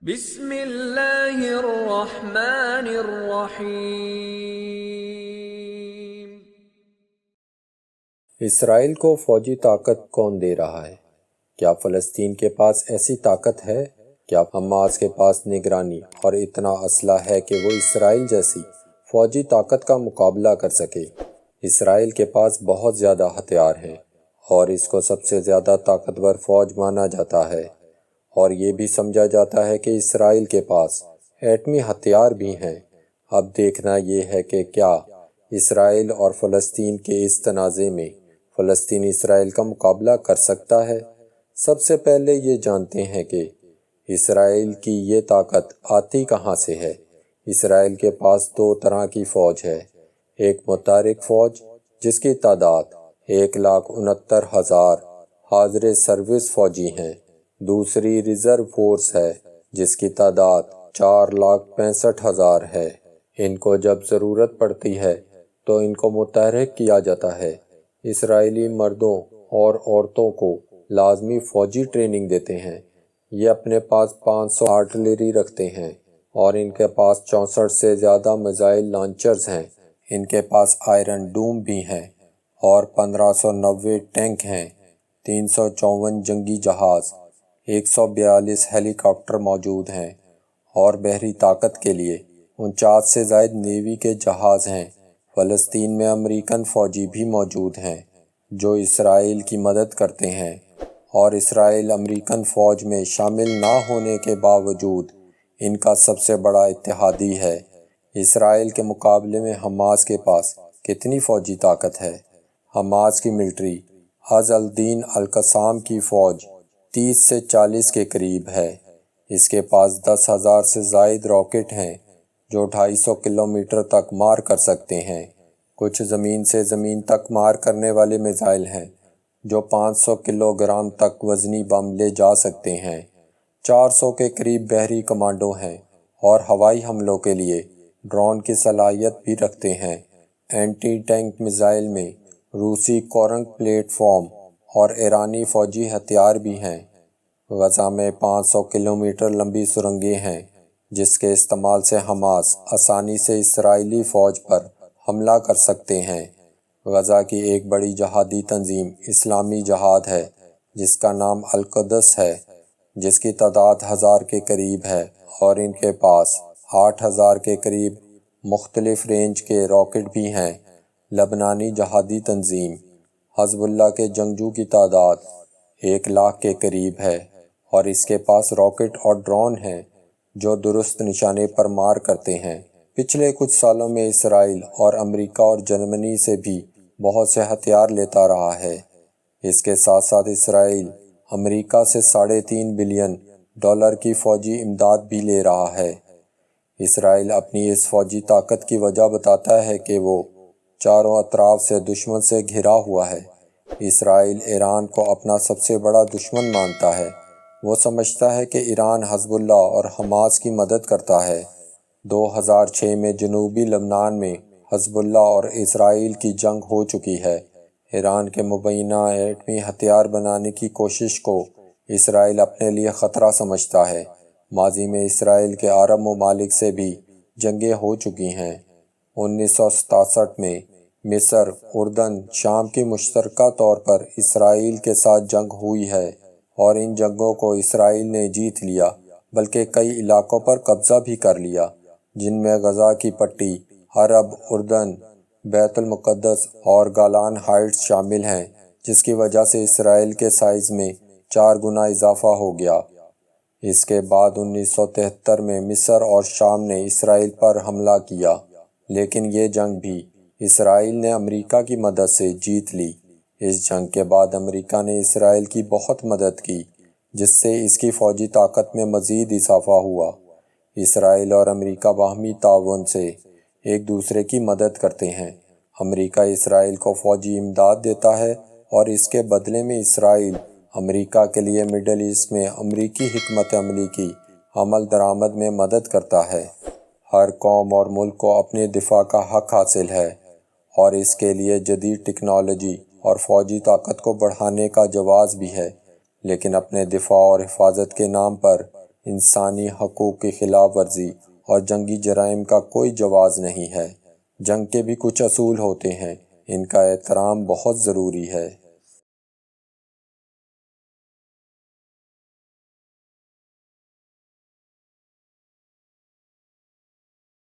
بسم اللہ الرحمن الرحیم۔ اسرائیل کو فوجی طاقت کون دے رہا ہے؟ کیا فلسطین کے پاس ایسی طاقت ہے؟ کیا حماس کے پاس نگرانی اور اتنا اسلحہ ہے کہ وہ اسرائیل جیسی فوجی طاقت کا مقابلہ کر سکے؟ اسرائیل کے پاس بہت زیادہ ہتھیار ہیں اور اس کو سب سے زیادہ طاقتور فوج مانا جاتا ہے، اور یہ بھی سمجھا جاتا ہے کہ اسرائیل کے پاس ایٹمی ہتھیار بھی ہیں۔ اب دیکھنا یہ ہے کہ کیا اسرائیل اور فلسطین کے اس تنازع میں فلسطین اسرائیل کا مقابلہ کر سکتا ہے؟ سب سے پہلے یہ جانتے ہیں کہ اسرائیل کی یہ طاقت آتی کہاں سے ہے۔ اسرائیل کے پاس دو طرح کی فوج ہے، ایک متحرک فوج جس کی تعداد 1,69,000 حاضر سروس فوجی ہیں، دوسری ریزرو فورس ہے جس کی تعداد 4,65,000 ہے۔ ان کو جب ضرورت پڑتی ہے تو ان کو متحرک کیا جاتا ہے۔ اسرائیلی مردوں اور عورتوں کو لازمی فوجی ٹریننگ دیتے ہیں۔ یہ اپنے پاس 500 آرٹلری رکھتے ہیں اور ان کے پاس 64 سے زیادہ میزائل لانچرز ہیں۔ ان کے پاس آئرن ڈوم بھی ہیں اور 1590 ٹینک ہیں، 354 جنگی جہاز، 142 ہیلی کاپٹر موجود ہیں، اور بحری طاقت کے لیے 49 سے زائد نیوی کے جہاز ہیں۔ فلسطین میں امریکن فوجی بھی موجود ہیں جو اسرائیل کی مدد کرتے ہیں، اور اسرائیل امریکن فوج میں شامل نہ ہونے کے باوجود ان کا سب سے بڑا اتحادی ہے۔ اسرائیل کے مقابلے میں حماس کے پاس کتنی فوجی طاقت ہے؟ حماس کی ملٹری عز الدین القسام کی فوج 30 سے 40 کے قریب ہے۔ اس کے پاس 10,000 سے زائد راکٹ ہیں جو 250 کلومیٹر تک مار کر سکتے ہیں۔ کچھ زمین سے زمین تک مار کرنے والے میزائل ہیں جو 500 کلو گرام تک وزنی بم لے جا سکتے ہیں۔ 400 کے قریب بحری کمانڈو ہیں اور ہوائی حملوں کے لیے ڈرون کی صلاحیت بھی رکھتے ہیں۔ اینٹی ٹینک میزائل میں روسی کورنگ پلیٹ فارم اور ایرانی فوجی ہتھیار بھی ہیں۔ غزہ میں 500 کلومیٹر لمبی سرنگیں ہیں جس کے استعمال سے حماس آسانی سے اسرائیلی فوج پر حملہ کر سکتے ہیں۔ غزہ کی ایک بڑی جہادی تنظیم اسلامی جہاد ہے جس کا نام القدس ہے، جس کی تعداد 1000 کے قریب ہے، اور ان کے پاس 8,000 کے قریب مختلف رینج کے راکٹ بھی ہیں۔ لبنانی جہادی تنظیم حزب اللہ کے جنگجو کی تعداد 1,00,000 کے قریب ہے، اور اس کے پاس راکٹ اور ڈرون ہیں جو درست نشانے پر مار کرتے ہیں۔ پچھلے کچھ سالوں میں اسرائیل اور امریکہ اور جرمنی سے بھی بہت سے ہتھیار لیتا رہا ہے۔ اس کے ساتھ ساتھ اسرائیل امریکہ سے $3.5 بلین کی فوجی امداد بھی لے رہا ہے۔ اسرائیل اپنی اس فوجی طاقت کی وجہ بتاتا ہے کہ وہ چاروں اطراف سے دشمن سے گھرا ہوا ہے۔ اسرائیل ایران کو اپنا سب سے بڑا دشمن مانتا ہے۔ وہ سمجھتا ہے کہ ایران حزب اللہ اور حماس کی مدد کرتا ہے۔ 2006 میں جنوبی لبنان میں حزب اللہ اور اسرائیل کی جنگ ہو چکی ہے۔ ایران کے مبینہ ایٹمی ہتھیار بنانے کی کوشش کو اسرائیل اپنے لیے خطرہ سمجھتا ہے۔ ماضی میں اسرائیل کے عرب ممالک سے بھی جنگیں ہو چکی ہیں۔ 1967 میں مصر، اردن، شام کی مشترکہ طور پر اسرائیل کے ساتھ جنگ ہوئی ہے، اور ان جنگوں کو اسرائیل نے جیت لیا، بلکہ کئی علاقوں پر قبضہ بھی کر لیا، جن میں غزہ کی پٹی، عرب، اردن، بیت المقدس اور گولان ہائٹس شامل ہیں، جس کی وجہ سے اسرائیل کے سائز میں 4 گنا اضافہ ہو گیا۔ اس کے بعد 1973 میں مصر اور شام نے اسرائیل پر حملہ کیا، لیکن یہ جنگ بھی اسرائیل نے امریکہ کی مدد سے جیت لی۔ اس جنگ کے بعد امریکہ نے اسرائیل کی بہت مدد کی، جس سے اس کی فوجی طاقت میں مزید اضافہ ہوا۔ اسرائیل اور امریکہ باہمی تعاون سے ایک دوسرے کی مدد کرتے ہیں۔ امریکہ اسرائیل کو فوجی امداد دیتا ہے اور اس کے بدلے میں اسرائیل امریکہ کے لیے مڈل ایسٹ میں امریکی حکمت عملی کی عمل درآمد میں مدد کرتا ہے۔ ہر قوم اور ملک کو اپنے دفاع کا حق حاصل ہے، اور اس کے لیے جدید ٹیکنالوجی اور فوجی طاقت کو بڑھانے کا جواز بھی ہے، لیکن اپنے دفاع اور حفاظت کے نام پر انسانی حقوق کی خلاف ورزی اور جنگی جرائم کا کوئی جواز نہیں ہے۔ جنگ کے بھی کچھ اصول ہوتے ہیں، ان کا احترام بہت ضروری ہے۔